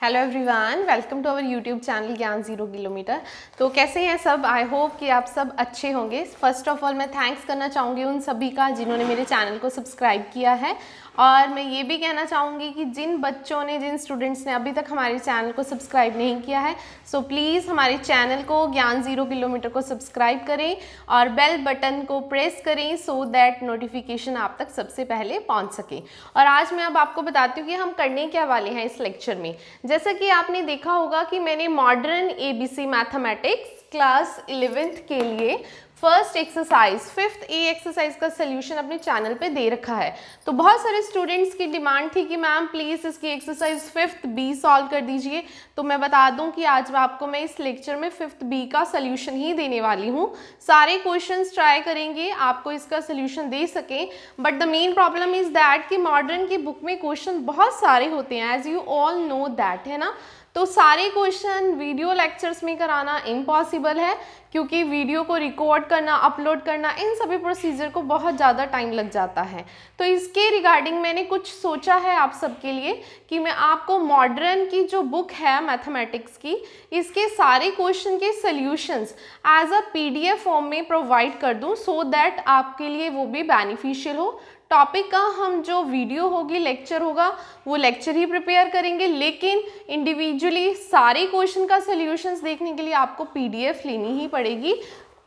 Hello everyone, welcome to our YouTube channel Gyan 0 kilometre. तो कैसे हैं सब? आई होप कि आप सब अच्छे होंगे। फर्स्ट ऑफ ऑल मैं थैंक्स करना चाहूँगी उन सभी का जिन्होंने मेरे चैनल को सब्सक्राइब किया है, और मैं ये भी कहना चाहूँगी कि जिन बच्चों ने, जिन स्टूडेंट्स ने अभी तक हमारे चैनल को सब्सक्राइब नहीं किया है, सो प्लीज़ हमारे चैनल को ज्ञान 0 किलोमीटर को सब्सक्राइब करें और बेल बटन को प्रेस करें सो दैट नोटिफिकेशन आप तक सबसे पहले पहुँच सके। और आज मैं अब आपको बताती हूँ कि हम करने क्या वाले हैं इस लेक्चर में। जैसा कि आपने देखा होगा कि मैंने modern ABC mathematics class 11th के लिए first exercise 5th A exercise का सोल्यूशन अपने चैनल पे दे रखा है। तो बहुत सारे स्टूडेंट्स की डिमांड थी कि मैम प्लीज़ इसकी एक्सरसाइज 5th B सॉल्व कर दीजिए। तो मैं बता दूं कि आज आपको मैं इस लेक्चर में 5th B का सोल्यूशन ही देने वाली हूँ। सारे क्वेश्चंस ट्राई करेंगे आपको इसका सोल्यूशन दे सकें, but the main problem is that कि मॉडर्न की बुक में क्वेश्चन बहुत सारे होते हैं, as you all know that, है ना। तो सारे क्वेश्चन वीडियो लेक्चर्स में कराना इम्पॉसिबल है, क्योंकि वीडियो को रिकॉर्ड करना, अपलोड करना, इन सभी प्रोसीजर को बहुत ज़्यादा टाइम लग जाता है। तो इसके रिगार्डिंग मैंने कुछ सोचा है आप सबके लिए कि मैं आपको मॉडर्न की जो बुक है मैथमेटिक्स की, इसके सारे क्वेश्चन के solutions as a PDF form में प्रोवाइड कर दूं, सो दैट आपके लिए वो भी बेनिफिशियल हो। टॉपिक का हम जो वीडियो होगी, लेक्चर होगा, वो लेक्चर ही प्रिपेयर करेंगे, लेकिन इंडिविजुअली सारे क्वेश्चन का सॉल्यूशंस देखने के लिए आपको PDF लेनी ही पड़ेगी।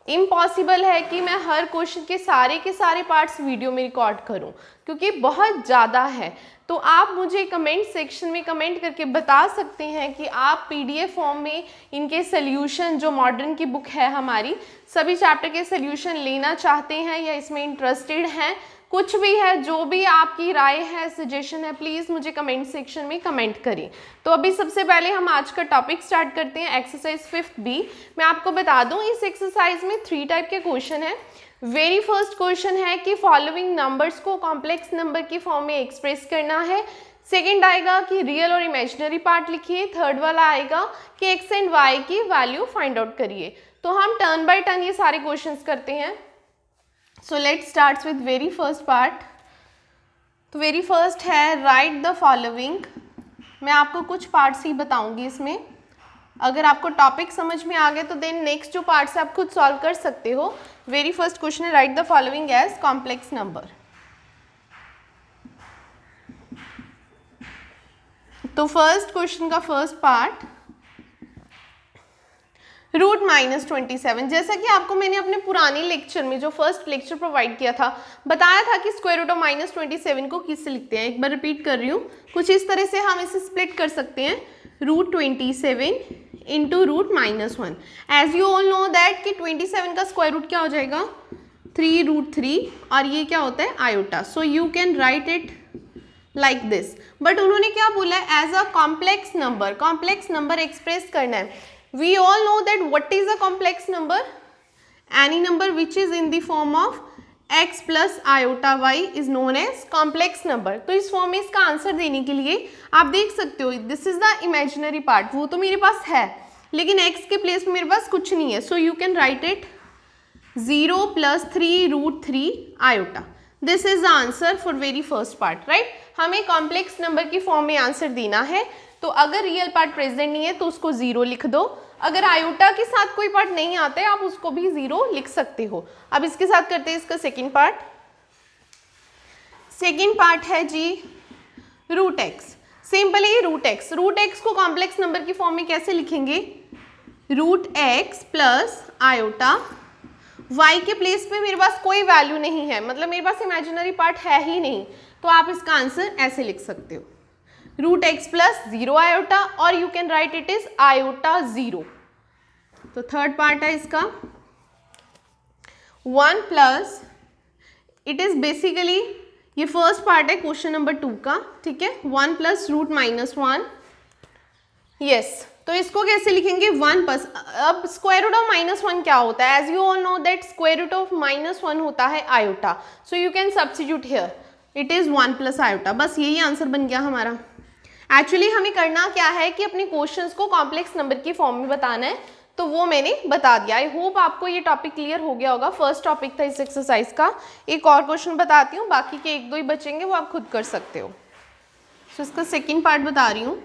इम्पॉसिबल है कि मैं हर क्वेश्चन के सारे पार्ट्स वीडियो में रिकॉर्ड करूं, क्योंकि बहुत ज़्यादा है। तो आप मुझे कमेंट सेक्शन में कमेंट करके बता सकते हैं कि आप PDF फॉर्म में इनके सॉल्यूशन, जो मॉडर्न की बुक है हमारी, सभी चैप्टर के सॉल्यूशन लेना चाहते हैं या इसमें इंटरेस्टेड हैं। कुछ भी है, जो भी आपकी राय है, सजेशन है, प्लीज़ मुझे कमेंट सेक्शन में कमेंट करें। तो अभी सबसे पहले हम आज का टॉपिक स्टार्ट करते हैं, एक्सरसाइज 5th B। मैं आपको बता दूं इस एक्सरसाइज में 3 टाइप के क्वेश्चन हैं। वेरी फर्स्ट क्वेश्चन है कि फॉलोइंग नंबर्स को कॉम्प्लेक्स नंबर की फॉर्म में एक्सप्रेस करना है। सेकेंड आएगा कि रियल और इमेजिनरी पार्ट लिखिए। थर्ड वाला आएगा कि एक्स एंड वाई की वैल्यू फाइंड आउट करिए। तो हम टर्न बाय टर्न ये सारे क्वेश्चंस करते हैं। So let's start with very first part. तो वेरी फर्स्ट है राइट द फॉलोइंग। मैं आपको कुछ पार्ट्स ही बताऊंगी इसमें। अगर आपको टॉपिक समझ में आ गया तो देन नेक्स्ट जो पार्ट्स आप खुद सॉल्व कर सकते हो। वेरी फर्स्ट क्वेश्चन है write the following as complex number. तो फर्स्ट क्वेश्चन का फर्स्ट पार्ट, रूट -27। जैसा कि आपको मैंने अपने पुराने लेक्चर में, जो फर्स्ट लेक्चर प्रोवाइड किया था, बताया था कि स्क्वायर रूट ऑफ -27 को किससे लिखते हैं। एक बार रिपीट कर रही हूँ, कुछ इस तरह से हम इसे स्प्लिट कर सकते हैं, √27 into √-1। As you all know that कि 27 का स्क्वायर रूट क्या हो जाएगा, 3√3, और ये क्या होता है, iota. So you can write it like this. But उन्होंने क्या बोला है, as a complex number, complex number express करना है। We all know that what is a complex number? Any number which is in the form of x plus iota y is known as complex number. तो इस form में इसका answer देने के लिए आप देख सकते हो, this is the imaginary part, वो तो मेरे पास है, लेकिन x के प्लेस में मेरे पास कुछ नहीं है। सो you can write it 0 + 3√3 iota. This is the answer for very first part, right. हमें कॉम्प्लेक्स नंबर की फॉर्म में आंसर देना है, तो अगर रियल पार्ट प्रेजेंट नहीं है तो उसको 0 लिख दो। अगर आयोटा के साथ कोई पार्ट नहीं आता है, आप उसको भी 0 लिख सकते हो। अब इसके साथ करते हैं इसका सेकेंड पार्ट। सेकेंड पार्ट है जी √x। सिंपली √x को कॉम्प्लेक्स नंबर की फॉर्म में कैसे लिखेंगे, √x प्लस आयोटा। y के प्लेस पे मेरे पास कोई वैल्यू नहीं है, मतलब मेरे पास इमेजिनरी पार्ट है ही नहीं, तो आप इसका आंसर ऐसे लिख सकते हो, √x प्लस 0 आयोटा, और you can write it is iota 0। तो थर्ड पार्ट है इसका 1 प्लस, इट इज बेसिकली, ये फर्स्ट पार्ट है क्वेश्चन नंबर 2 का, ठीक है। 1 प्लस √-1, यस। तो इसको कैसे लिखेंगे, 1 प्लस, अब स्क्वायर रूट ऑफ -1 क्या होता है, as you all know that square root of -1 होता है iota. So you can substitute here, it is 1 plus iota. बस यही आंसर बन गया हमारा। एक्चुअली हमें करना क्या है कि अपने क्वेश्चंस को कॉम्प्लेक्स नंबर की फॉर्म में बताना है, तो वो मैंने बता दिया। आई होप आपको ये टॉपिक क्लियर हो गया होगा। फर्स्ट टॉपिक था इस एक्सरसाइज का। एक और क्वेश्चन बताती हूँ, बाकी के 1-2 ही बचेंगे, वो आप खुद कर सकते हो। तो इसका सेकेंड पार्ट बता रही हूँ।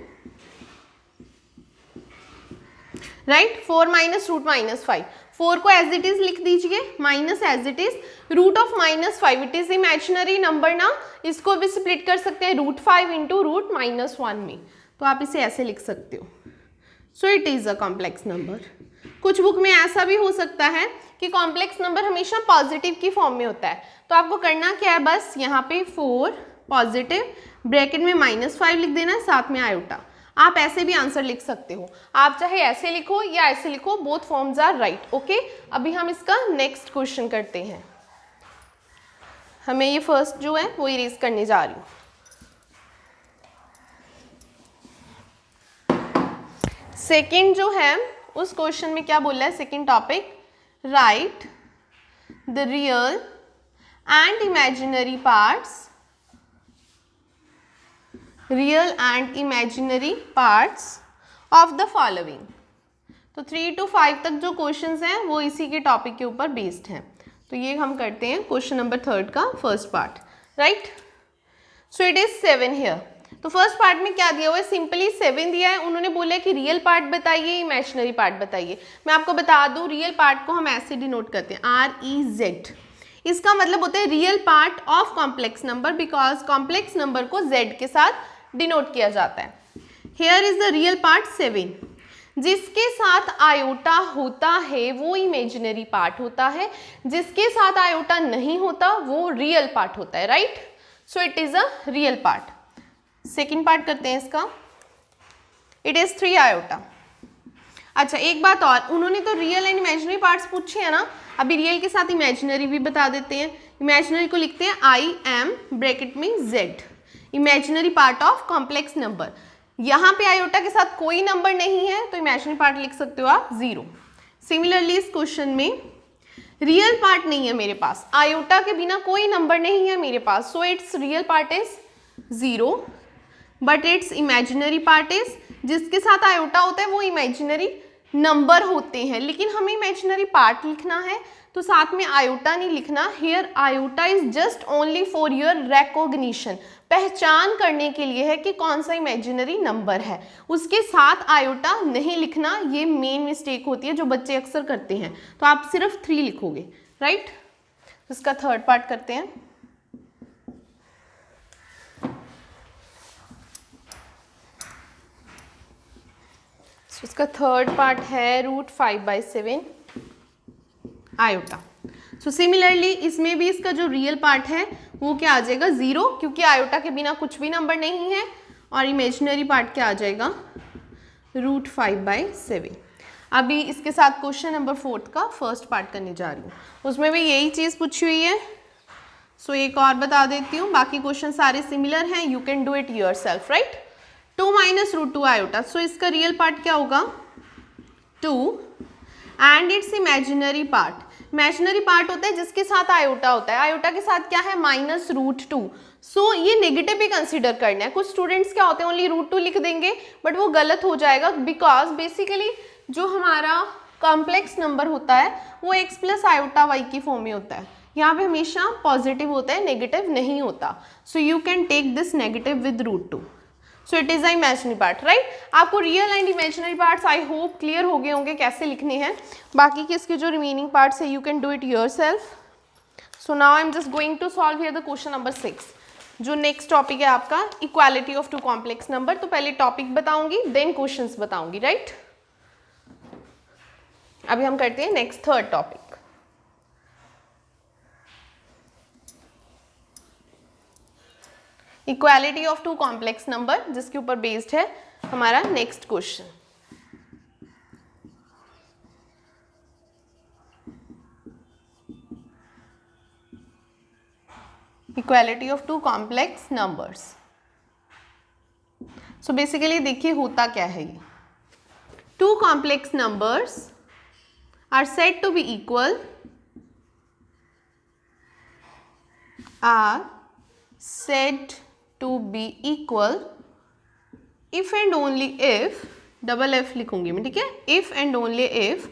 राइट। 4 माइनस रूट माइनस 5, 4 को एज इट इज लिख दीजिए, minus as it is root of minus 5, it is imaginary number ना, इसको भी स्प्लिट कर सकते हैं रूट 5 इंटू रूट माइनस 1 में, तो आप इसे ऐसे लिख सकते हो। सो it is a complex number. कुछ बुक में ऐसा भी हो सकता है कि कॉम्प्लेक्स नंबर हमेशा पॉजिटिव की फॉर्म में होता है, तो आपको करना क्या है, बस यहाँ पे 4 पॉजिटिव ब्रैकेट में -5 लिख देना है, साथ में आयोटा। आप ऐसे भी आंसर लिख सकते हो, आप चाहे ऐसे लिखो या ऐसे लिखो, both forms are right. Okay, अभी हम इसका नेक्स्ट क्वेश्चन करते हैं। हमें ये फर्स्ट जो है वो इरेज करने जा रही हूँ। सेकंड जो है उस क्वेश्चन में क्या बोल रहा है, second topic, right the real and imaginary parts, real and imaginary parts of the following. तो 3 to 5 तक जो क्वेश्चंस हैं वो इसी के टॉपिक के ऊपर बेस्ड हैं। तो ये हम करते हैं क्वेश्चन नंबर 3 का first part, right. So it is 7 here. तो फर्स्ट पार्ट में क्या दिया हुआ है, सिंपली 7 दिया है, उन्होंने बोला है कि रियल पार्ट बताइए, इमेजिनरी पार्ट बताइए। मैं आपको बता दूं, रियल पार्ट को हम ऐसे डिनोट करते हैं REZ। इसका मतलब होता है real part of complex number, because complex number को Z के साथ डिनोट किया जाता है। Here is the real part 7, जिसके साथ आयोटा होता है वो इमेजिनरी पार्ट होता है, जिसके साथ आयोटा नहीं होता वो रियल पार्ट होता है, right. So it is a real part. Second part करते हैं इसका, इट इज 3 आयोटा। अच्छा एक बात और, उन्होंने तो रियल एंड इमेजिनरी पार्ट्स पूछे हैं ना, अभी रियल के साथ इमेजिनरी भी बता देते हैं। इमेजिनरी को लिखते हैं IM ब्रैकेट में Z, imaginary part of complex number. यहाँ पे आयोटा के साथ कोई नंबर नहीं है तो इमेजिनरी पार्ट लिख सकते हो आप 0। सिमिलरली इस क्वेश्चन में रियल पार्ट नहीं है मेरे पास, आयोटा के बिना कोई नंबर नहीं है मेरे पास, so it's real part is 0 but it's imaginary part is, जिसके साथ आयोटा होता है वो इमेजिनरी नंबर होते हैं, लेकिन हमें इमेजिनरी पार्ट लिखना है तो साथ में आयोटा नहीं लिखना। Here iota is just only for your recognition, पहचान करने के लिए है कि कौन सा इमेजिनरी नंबर है, उसके साथ आयोटा नहीं लिखना। ये मेन मिस्टेक होती है जो बच्चे अक्सर करते हैं, तो आप सिर्फ 3 लिखोगे, राइट। इसका थर्ड पार्ट करते हैं। इसका थर्ड पार्ट है √5/7 आयोटा। सो सिमिलरली इसमें भी इसका जो रियल पार्ट है वो क्या आ जाएगा 0, क्योंकि आयोटा के बिना कुछ भी नंबर नहीं है, और इमेजिनरी पार्ट क्या आ जाएगा √5/7। अभी इसके साथ क्वेश्चन नंबर 4 का फर्स्ट पार्ट करने जा रही हूँ, उसमें भी यही चीज़ पूछी हुई है। सो एक और बता देती हूँ, बाकी क्वेश्चन सारे सिमिलर हैं, you can do it yourself, right. 2 - √2 iota, so इसका रियल पार्ट क्या होगा 2 and it's imaginary part. Imaginary part होता है जिसके साथ आयोटा होता है, आयोटा के साथ क्या है -√2। सो ये नेगेटिव भी कंसीडर करना है। कुछ स्टूडेंट्स क्या होते हैं ओनली √2 लिख देंगे, बट वो गलत हो जाएगा, बिकॉज बेसिकली जो हमारा कॉम्प्लेक्स नंबर होता है वो x + आयोटा y की फॉर्म में होता है, यहाँ पे हमेशा पॉजिटिव होता है, नेगेटिव नहीं होता। So you can take this negative with √2। So it is a imaginary part, right. आपको real and imaginary parts I hope clear हो गए होंगे कैसे लिखने हैं। बाकी के इसके जो रिमेनिंग पार्ट्स है you can do it yourself. So now I am just going to solve here the question number 6, जो नेक्स्ट टॉपिक है आपका इक्वालिटी ऑफ 2 कॉम्प्लेक्स नंबर। तो पहले टॉपिक बताऊंगी देन क्वेश्चंस बताऊंगी, राइट। अभी हम करते हैं next third topic, equality of 2 complex number, जिसके ऊपर बेस्ड है हमारा next question. Equality of 2 complex numbers. सो बेसिकली देखिए होता क्या है ये, 2 complex numbers are said to be equal, are said to be equal if and only if, double F लिखूंगी मैं, ठीक है, if and only if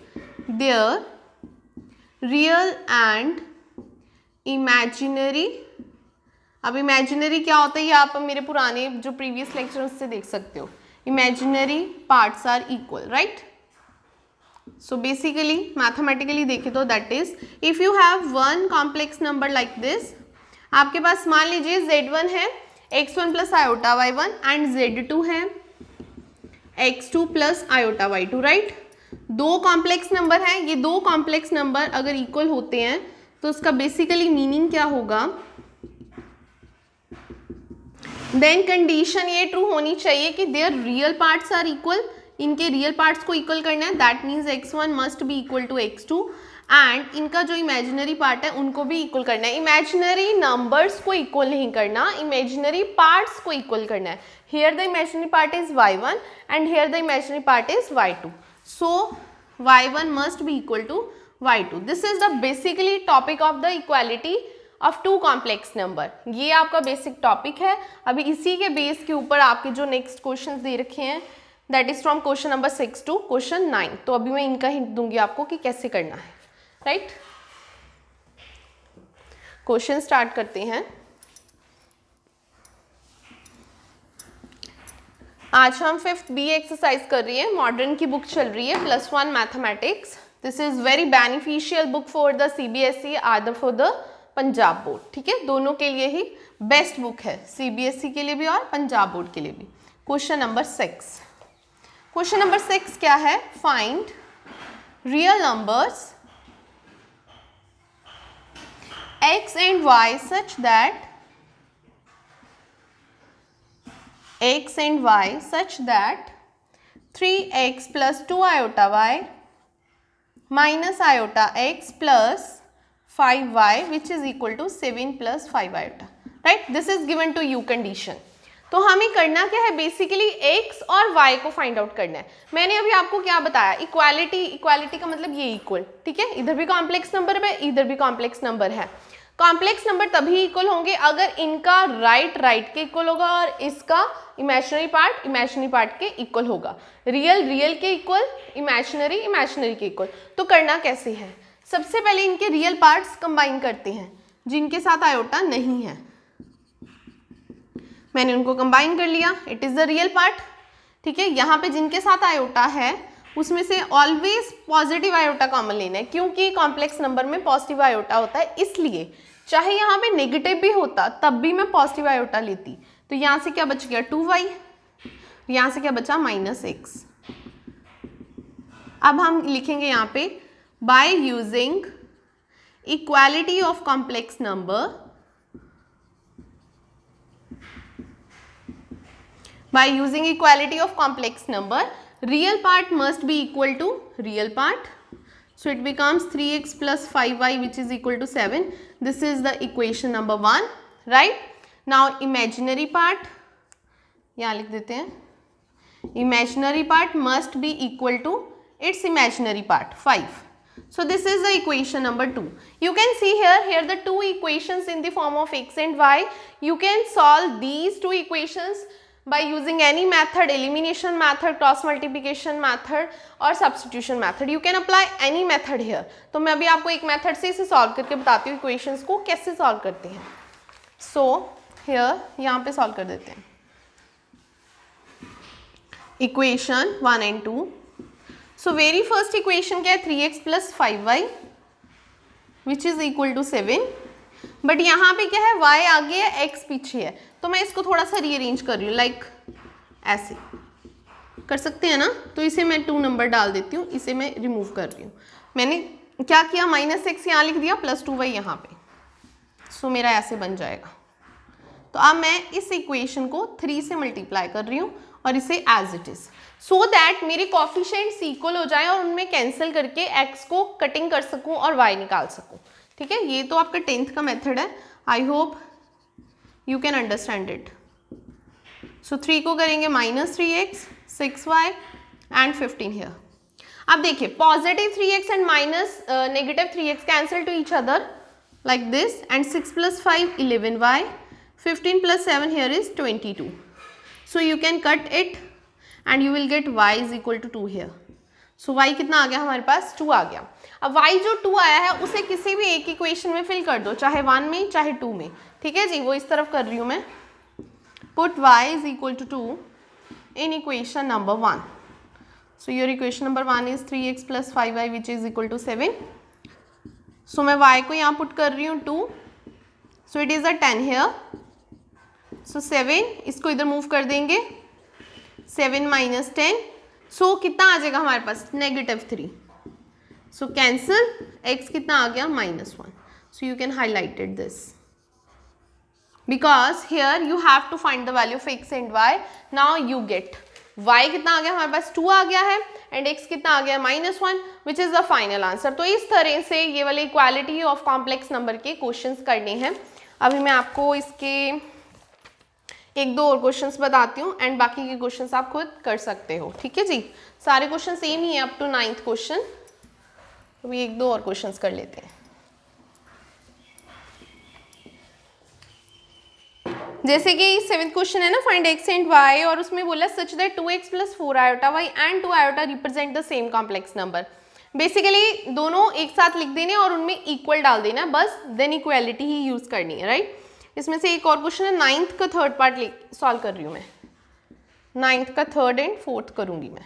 their real and imaginary। अब imaginary क्या होता है ये आप मेरे पुराने जो प्रीवियस लेक्चर उससे देख सकते हो, imaginary parts are equal, right। So basically mathematically देखें तो that is if you have one complex number like this, आपके पास मान लीजिए z1 है x1 plus iota y1 and z2 है x2 plus iota y2, right. दो कॉम्प्लेक्स नंबर हैं, ये दो कॉम्प्लेक्स नंबर अगर इक्वल होते हैं तो उसका बेसिकली मीनिंग क्या होगा, देन कंडीशन ये ट्रू होनी चाहिए कि their real parts are equal, इनके रियल पार्ट्स को इक्वल करना है, that means x1 must be equal to x2 and इनका जो इमेजिनरी पार्ट है उनको भी इक्वल करना है। इमेजिनरी नंबर्स को इक्वल नहीं करना, इमेजिनरी पार्ट्स को इक्वल करना है। Here the imaginary part is y1 and here the imaginary part is y2, so y1 must be equal to y2. This is the basically topic of the equality of two complex number. ये आपका basic topic है। अभी इसी के base के ऊपर आपके जो नेक्स्ट क्वेश्चन दे रखे हैं that is from question number 6 to question 9, तो अभी मैं इनका हिंट दूंगी आपको कि कैसे करना है, राइट। क्वेश्चन स्टार्ट करते हैं। आज हम 5th B एक्सरसाइज कर रही है, मॉडर्न की बुक चल रही है +1 mathematics. This is very beneficial book for the CBSE आदर फॉर द पंजाब बोर्ड, ठीक है, दोनों के लिए ही बेस्ट बुक है, CBSE के लिए भी और पंजाब बोर्ड के लिए भी। क्वेश्चन नंबर 6, क्वेश्चन नंबर 6 क्या है, find real numbers x and y such that x and y such that 3x plus 2 iota y minus iota x plus 5y which is equal to 7 plus 5 iota, right? This is given to you condition. तो हमें करना क्या है, basically x और y को find out करना है। मैंने अभी आपको क्या बताया, इक्वालिटी, इक्वालिटी का मतलब ये इक्वल, ठीक है, इधर भी कॉम्प्लेक्स नंबर है इधर भी कॉम्प्लेक्स नंबर है। कॉम्प्लेक्स नंबर तभी इक्वल होंगे अगर इनका राइट के इक्वल होगा और इसका इमेजिनरी पार्ट के इक्वल होगा, रियल के इक्वल, इमेजिनरी के इक्वल। तो करना कैसे है, सबसे पहले इनके रियल पार्ट्स कंबाइन करते हैं जिनके साथ आयोटा नहीं है। मैंने उनको कंबाइन कर लिया, it is the real part, ठीक है। यहाँ पे जिनके साथ आयोटा है उसमें से ऑलवेज पॉजिटिव आयोटा कॉमन लेना है, क्योंकि कॉम्प्लेक्स नंबर में पॉजिटिव आयोटा होता है, इसलिए चाहे यहाँ पे नेगेटिव भी होता तब भी मैं पॉजिटिव आयोटा लेती। तो यहाँ से क्या बच गया 2y, यहाँ से क्या बचा -x। अब हम लिखेंगे यहाँ पे by using equality of complex number, by using equality of complex number, real part must be equal to real part, so it becomes 3x plus 5y which is equal to 7. This is the equation number 1, right? Now imaginary part यहाँ लिख देते हैं, imaginary part must be equal to its imaginary part 5. So this is the equation number 2. You can see here the two equations in the form of x and y. You can solve these two equations by using any method, elimination method, cross multiplication method और substitution method. You can apply any method here. तो मैं अभी आपको एक method से इसे solve करके बताती हूँ इक्वेशंस को कैसे सॉल्व करते हैं। सो हियर यहाँ पे सॉल्व कर देते हैं equation 1 and 2. So very first equation क्या है, 3x plus 5y which is equal to 7. But यहाँ पे क्या है, y आगे है x पीछे है, तो मैं इसको थोड़ा सा रीअरेंज कर रही हूँ, लाइक ऐसे कर सकते हैं ना। तो इसे मैं 2 नंबर डाल देती हूँ, इसे मैं रिमूव कर रही हूँ। मैंने क्या किया, -x यहाँ लिख दिया प्लस 2y यहाँ पे, सो मेरा ऐसे बन जाएगा। तो अब मैं इस इक्वेशन को 3 से मल्टीप्लाई कर रही हूँ और इसे as it is, so that मेरे कोफिशिएंट्स इक्वल हो जाए और उनमें कैंसिल करके x को कटिंग कर सकूँ और y निकाल सकूँ, ठीक है। ये तो आपका 10th का मेथड है, I hope you can understand it. So 3 को करेंगे -3x 6y एंड 15 हियर। अब देखिए positive 3x and minus negative 3x cancel two each other like this and 6 plus 5 11y 15 plus 7 here is 22. So you can cut it and you will get y is equal to 2 here. So y कितना आ गया हमारे पास, 2 आ गया। अब y जो 2 आया है उसे किसी भी एक इक्वेशन में फिल कर दो, चाहे 1 में चाहे 2 में, ठीक है जी। वो इस तरफ कर रही हूँ मैं, put y is equal to 2 in equation number 1. So your equation number 1 is 3x plus 5y which is equal to 7. So मैं y को यहाँ पुट कर रही हूँ 2. So it is a 10 here. So 7, इसको इधर मूव कर देंगे, 7 minus 10. So कितना आ जाएगा हमारे पास, -3. So cancel, x कितना आ गया, -1. So you can highlight it this. Because here you have to find the value of x and y. Now you get y कितना आ गया हमारे पास, 2 आ गया है, एंड x कितना आ गया, -1, विच इज द फाइनल आंसर. तो इस तरह से ये वाले इक्वालिटी ऑफ कॉम्प्लेक्स नंबर के क्वेश्चंस करने हैं. अभी मैं आपको इसके 1-2 और क्वेश्चंस बताती हूँ एंड बाकी के क्वेश्चंस आप खुद कर सकते हो. ठीक है जी, सारे क्वेश्चन सेम ही है अप टू 9th क्वेश्चन. अभी 1-2 और क्वेश्चंस कर लेते हैं. जैसे कि 7th क्वेश्चन है ना, फाइंड x एंड y, और उसमें बोला such that 2x plus 4 iota y and 2 iota represent the same complex number. Basically दोनों एक साथ लिख देने और उनमें इक्वल डाल देना, बस देन इक्वालिटी ही यूज करनी है, राइट. इसमें से एक और क्वेश्चन है, 9th का 3rd पार्ट सॉल्व कर रही हूँ मैं. 9th का 3rd एंड 4th करूँगी मैं.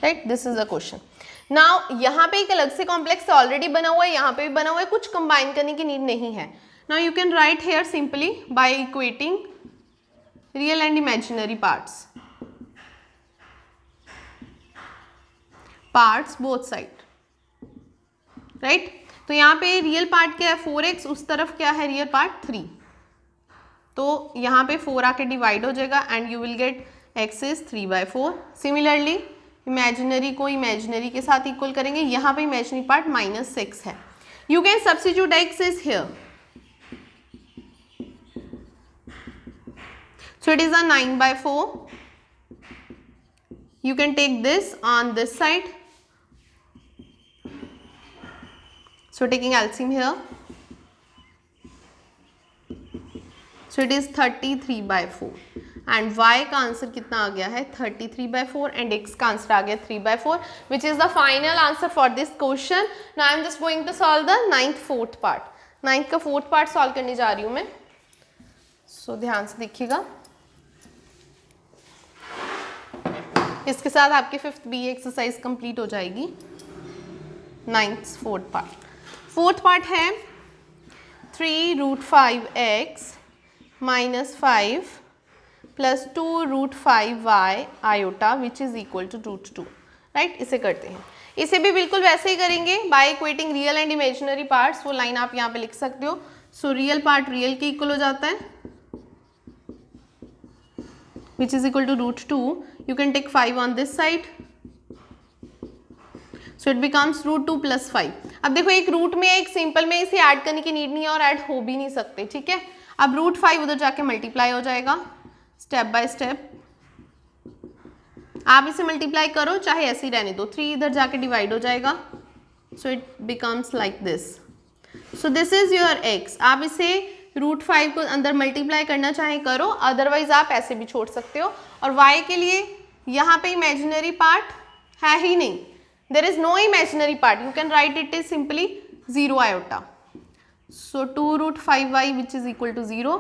Right, this is the question. Now यहाँ पे एक अलग से कॉम्प्लेक्स ऑलरेडी बना हुआ है, यहाँ पे भी बना हुआ है, कुछ कंबाइन करने की नीड नहीं है. Now you can write here simply by equating real and imaginary parts both side, right. तो यहाँ पे रियल पार्ट क्या है 4x, उस तरफ क्या है रियल पार्ट 3. तो यहाँ पे 4 आके डिवाइड हो जाएगा and you will get x is 3/4. Similarly imaginary को इमेजिनरी के साथ इक्वल करेंगे, यहाँ पे इमेजिनरी पार्ट -6 है. You can substitute x is here, so it is a 9/4. You can take this on this side, so taking LCM here, so it is 33/4. And y का answer कितना आ गया है 33/4 एंड x का answer आ गया 3/4, which is the final answer for this question. Now I am just going to solve the 9th 4th part. 9th का 4th part solve करने जा रही हूँ मैं. सो ध्यान से देखिएगा. इसके साथ आपकी 5th B एक्सरसाइज कंप्लीट हो जाएगी. 9th 4th part. 4th part है 3√5x - 5 plus 2√5y iota which is equal to √2. Right, इसे करते हैं. इसे भी बिल्कुल वैसे ही करेंगे by equating real and imaginary parts. वो लाइन आप यहाँ पे लिख सकते हो. सो रियल पार्ट रियल के इक्वल हो जाता है which is equal to √2. You can take 5 on this side, so it becomes √2 plus 5. अब देखो एक रूट में एक सिंपल में, इसे ऐड करने की नीड नहीं है और ऐड हो भी नहीं सकते. ठीक है, अब √5 उधर जाके मल्टीप्लाई हो जाएगा स्टेप बाय स्टेप. आप इसे मल्टीप्लाई करो चाहे ऐसे ही रहने दो, 3 इधर जाके डिवाइड हो जाएगा, सो it becomes like this. So this is your x. आप इसे √5 को अंदर मल्टीप्लाई करना चाहे करो, अदरवाइज आप ऐसे भी छोड़ सकते हो. और y के लिए यहाँ पे इमेजिनरी पार्ट है ही नहीं, there is no imaginary part. You can write it is simply 0 iota. So 2√5y which is equal to 0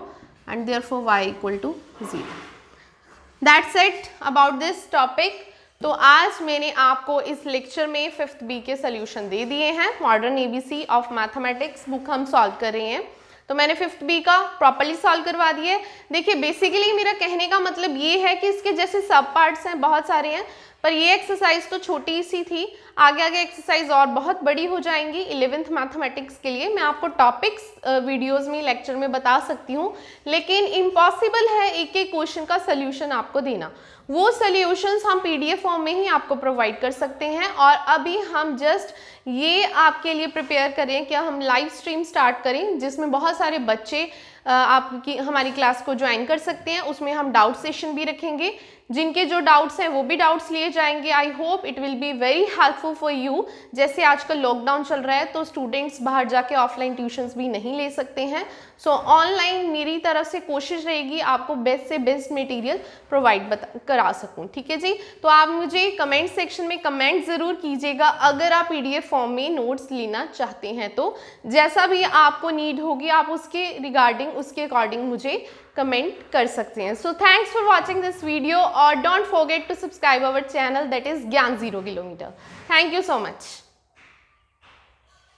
and therefore y equal to 0. That's it about this topic. तो आज मैंने आपको इस लेक्चर में 5th B के solution दे दिए हैं. Modern ABC of mathematics book हम सॉल्व कर रहे हैं. तो मैंने 5th B का प्रॉपर्ली सॉल्व करवा दिया है. देखिए बेसिकली मेरा कहने का मतलब ये है कि इसके जैसे सब पार्ट्स हैं बहुत सारे हैं, पर ये एक्सरसाइज तो छोटी सी थी. आगे आगे एक्सरसाइज और बहुत बड़ी हो जाएंगी 11th मैथमेटिक्स के लिए. मैं आपको टॉपिक्स वीडियोस में लेक्चर में बता सकती हूँ, लेकिन इम्पॉसिबल है एक एक क्वेश्चन का सोल्यूशन आपको देना. वो सोल्यूशंस हम PDF फॉर्म में ही आपको प्रोवाइड कर सकते हैं. और अभी हम जस्ट ये आपके लिए प्रिपेयर करें कि हम लाइव स्ट्रीम स्टार्ट करें जिसमें बहुत सारे बच्चे आपकी हमारी क्लास को ज्वाइन कर सकते हैं. उसमें हम डाउट सेशन भी रखेंगे, जिनके जो डाउट्स हैं वो भी डाउट्स लिए जाएंगे. I hope it will be very helpful for you. जैसे आजकल लॉकडाउन चल रहा है तो स्टूडेंट्स बाहर जाके ऑफलाइन ट्यूशंस भी नहीं ले सकते हैं. सो ऑनलाइन मेरी तरफ से कोशिश रहेगी आपको बेस्ट से बेस्ट मटेरियल प्रोवाइड करा सकूं. ठीक है जी, तो आप मुझे कमेंट सेक्शन में कमेंट ज़रूर कीजिएगा अगर आप PDF फॉर्म में नोट्स लेना चाहते हैं. तो जैसा भी आपको नीड होगी आप उसके रिगार्डिंग उसके अकॉर्डिंग मुझे कमेंट कर सकते हैं। So thanks for watching this video और don't forget to subscribe our channel that is Gyan 0 kilometre. Thank you so much.